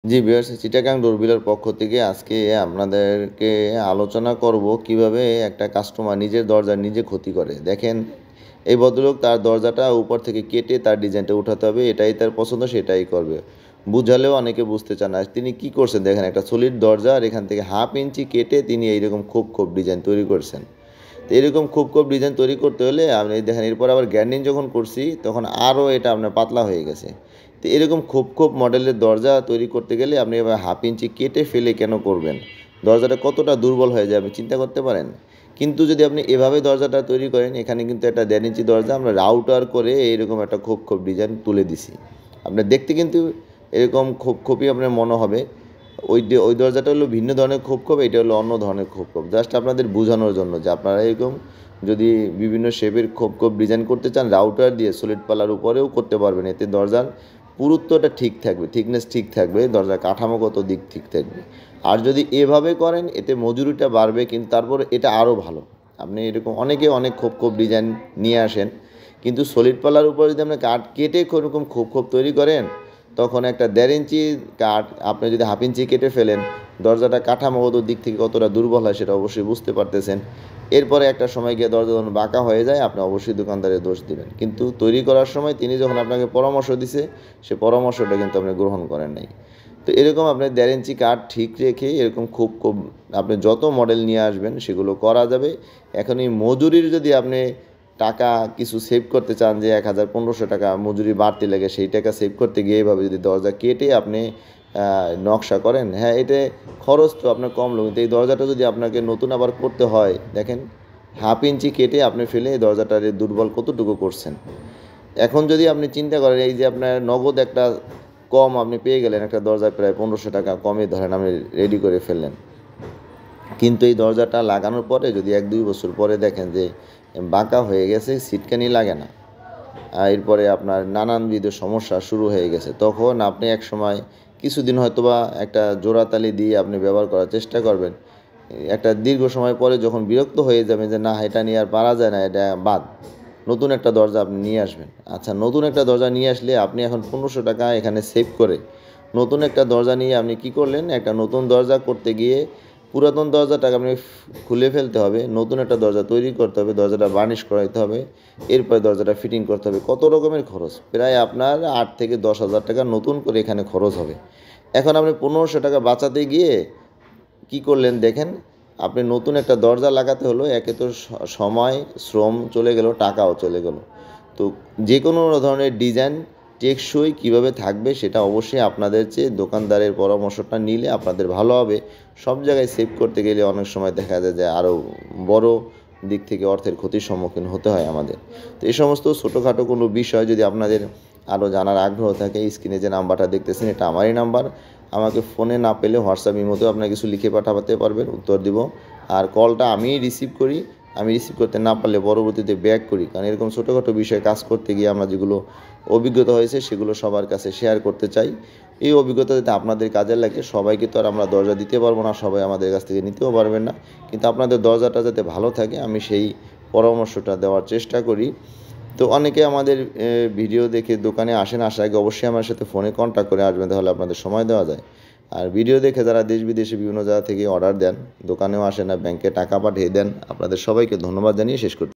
জি viewers, Chittagong ডোরবেলের পক্ষ থেকে আজকে আপনাদেরকে আলোচনা করব কিভাবে একটা কাস্টমার নিজের দরজা নিজে ক্ষতি করে। দেখেন, এই ভদ্রলোক তার দরজাটা উপর থেকে কেটে তার ডিজাইনটা উঠাতে হবে, এটাই তার পছন্দ, সেটাই করবে। বুঝালেও অনেকে বুঝতে চান না। তিনি কি করছেন দেখেন, একটা সলিড দরজা আর এখান থেকে 1/2 ইঞ্চি কেটে তিনি এইরকম খোপ খোপ ডিজাইন তৈরি করছেন। তো এরকম খোপ খোপ ডিজাইন তৈরি করতে হলে আপনি দেখেন, এরপর আবার গ্যান্ডিং যখন করছি তখন আরও এটা আপনার পাতলা হয়ে গেছে। তো এরকম খোপ খোপ মডেলের দরজা তৈরি করতে গেলে আপনি এবার 1/2 ইঞ্চি কেটে ফেলে কেন করবেন? দরজাটা কতটা দুর্বল হয়ে যাবে চিন্তা করতে পারেন? কিন্তু যদি আপনি এভাবে দরজাটা তৈরি করেন, এখানে কিন্তু একটা 1.5 ইঞ্চি দরজা আমরা রাউটার করে এরকম একটা খোপ খোপ ডিজাইন তুলে দিছি। আপনার দেখতে কিন্তু এরকম খোপ খোপই আপনার মনে হবে। ওই দরজাটা হলো ভিন্ন ধরনের খোপ খোপ, এটা হলো অন্য ধরনের খোপ খোপ। জাস্ট আপনাদের বোঝানোর জন্য যে আপনারা এরকম যদি বিভিন্ন শেপের খোপ খোপ ডিজাইন করতে চান, রাউটার দিয়ে সলিড পাল্লার উপরেও করতে পারবেন। এতে দরজার পুরুত্বটা ঠিক থাকবে, থিকনেস ঠিক থাকবে, দরজার কাঠামোগত দিক ঠিক থাকবে। আর যদি এভাবে করেন, এতে মজুরিটা বাড়বে, কিন্তু তারপরে এটা আরও ভালো। আপনি এরকম অনেকে অনেক খোপ খোপ ডিজাইন নিয়ে আসেন, কিন্তু সলিড পাল্লার উপরে যদি আপনি কাঠ কেটে কোনোরকম খোপ খোপ তৈরি করেন, তখন একটা 1.5 ইঞ্চি কাঠ আপনি যদি 1/2 ইঞ্চি কেটে ফেলেন, দরজাটা কাঠামোগত দিক থেকে কতটা দুর্বল হয় সেটা অবশ্যই বুঝতে পারতেছেন। এরপরে একটা সময় গিয়ে দরজা যখন বাঁকা হয়ে যায়, আপনি অবশ্যই দোকানদারের দোষ দিবেন। কিন্তু তৈরি করার সময় তিনি যখন আপনাকে পরামর্শ দিছে, সে পরামর্শটা কিন্তু আপনি গ্রহণ করেন নাই। তো এরকম আপনি 1.5 ইঞ্চি কাঠ ঠিক রেখে এরকম খুব খুব আপনি যত মডেল নিয়ে আসবেন সেগুলো করা যাবে। এখন এই মজুরির যদি আপনি টাকা কিছু সেভ করতে চান, যে 1000-1500 টাকা মজুরি বাড়তি লাগে, সেই টাকা সেভ করতে গিয়ে এভাবে যদি দরজা কেটে আপনি নকশা করেন, হ্যাঁ, এতে খরচ তো আপনার কম লাগবে। কিন্তু এই দরজাটা যদি আপনাকে নতুন আবার করতে হয়, দেখেন 1/2 ইঞ্চি কেটে আপনি ফেলে এই দরজাটার দুর্বল কতটুকু করছেন। এখন যদি আপনি চিন্তা করেন, এই যে আপনার নগদ একটা কম আপনি পেয়ে গেলেন, একটা দরজায় প্রায় 1500 টাকা কমে ধরেন আপনি রেডি করে ফেললেন, কিন্তু এই দরজাটা লাগানোর পরে যদি 1-2 বছর পরে দেখেন যে বাঁকা হয়ে গেছে, সিটকানি লাগে না, এরপরে আপনার নানানবিধ সমস্যা শুরু হয়ে গেছে, তখন আপনি এক সময় কিছুদিন হয়তোবা একটা জোড়াতালি দিয়ে আপনি ব্যবহার করার চেষ্টা করবেন। একটা দীর্ঘ সময় পরে যখন বিরক্ত হয়ে যাবেন যে না, এটা নিয়ে আর পারা যায় না, এটা বাদ, নতুন একটা দরজা আপনি নিয়ে আসবেন। আচ্ছা, নতুন একটা দরজা নিয়ে আসলে আপনি এখন 1500 টাকা এখানে সেভ করে নতুন একটা দরজা নিয়ে আপনি কি করলেন, একটা নতুন দরজা করতে গিয়ে পুরাতন দরজাটাকে আপনি খুলে ফেলতে হবে, নতুন একটা দরজা তৈরি করতে হবে, দরজাটা বার্নিশ করাইতে হবে, এরপরে দরজাটা ফিটিং করতে হবে। কত রকমের খরচ, প্রায় আপনার 8 থেকে 10 হাজার টাকা নতুন করে এখানে খরচ হবে। এখন আপনি 1500 টাকা বাঁচাতে গিয়ে কি করলেন দেখেন, আপনি নতুন একটা দরজা লাগাতে হলো, একে তো সময় শ্রম চলে গেল, টাকাও চলে গেল। তো যে কোনো ধরনের ডিজাইন টেকসই কীভাবে থাকবে সেটা অবশ্যই আপনাদের চেয়ে দোকানদারের পরামর্শটা নিলে আপনাদের ভালো হবে। সব জায়গায় সেভ করতে গেলে অনেক সময় দেখা যায় যে আরও বড় দিক থেকে অর্থের ক্ষতির সম্মুখীন হতে হয় আমাদের। তো এই সমস্ত ছোটোখাটো কোনো বিষয় যদি আপনাদের আরও জানার আগ্রহ থাকে, স্ক্রিনে যে নাম্বারটা দেখতেছেন এটা আমারই নাম্বার। আমাকে ফোনে না পেলে হোয়াটসঅ্যাপ ইমোতেও আপনার কিছু লিখে পাঠাতে পারবেন, উত্তর দিব। আর কলটা আমিই রিসিভ করি, আমি রিসিভ করতে না পারলে পরবর্তীতে ব্যাক করি, কারণ এরকম ছোটোখাটো বিষয়ে কাজ করতে গিয়ে আমরা যেগুলো অভিজ্ঞতা হয়েছে সেগুলো সবার কাছে শেয়ার করতে চাই। এই অভিজ্ঞতা যাতে আপনাদের কাজে লাগে। সবাইকে তো আর আমরা দরজা দিতে পারবো না, সবাই আমাদের কাছ থেকে নিতেও পারবেন না, কিন্তু আপনাদের দরজাটা যাতে ভালো থাকে আমি সেই পরামর্শটা দেওয়ার চেষ্টা করি। তো অনেকে আমাদের ভিডিও দেখে দোকানে আসেন, আসার আগে অবশ্যই আমার সাথে ফোনে কন্ট্যাক্ট করে আসবেন, তাহলে আপনাদের সময় দেওয়া যায়। আর ভিডিও দেখে যারা দেশ বিদেশে বিভিন্ন জায়গা থেকে অর্ডার দেন, দোকানেও আসেন না, ব্যাংকে টাকা পাঠিয়ে দেন, আপনাদের সবাইকে ধন্যবাদ জানিয়ে শেষ করছি।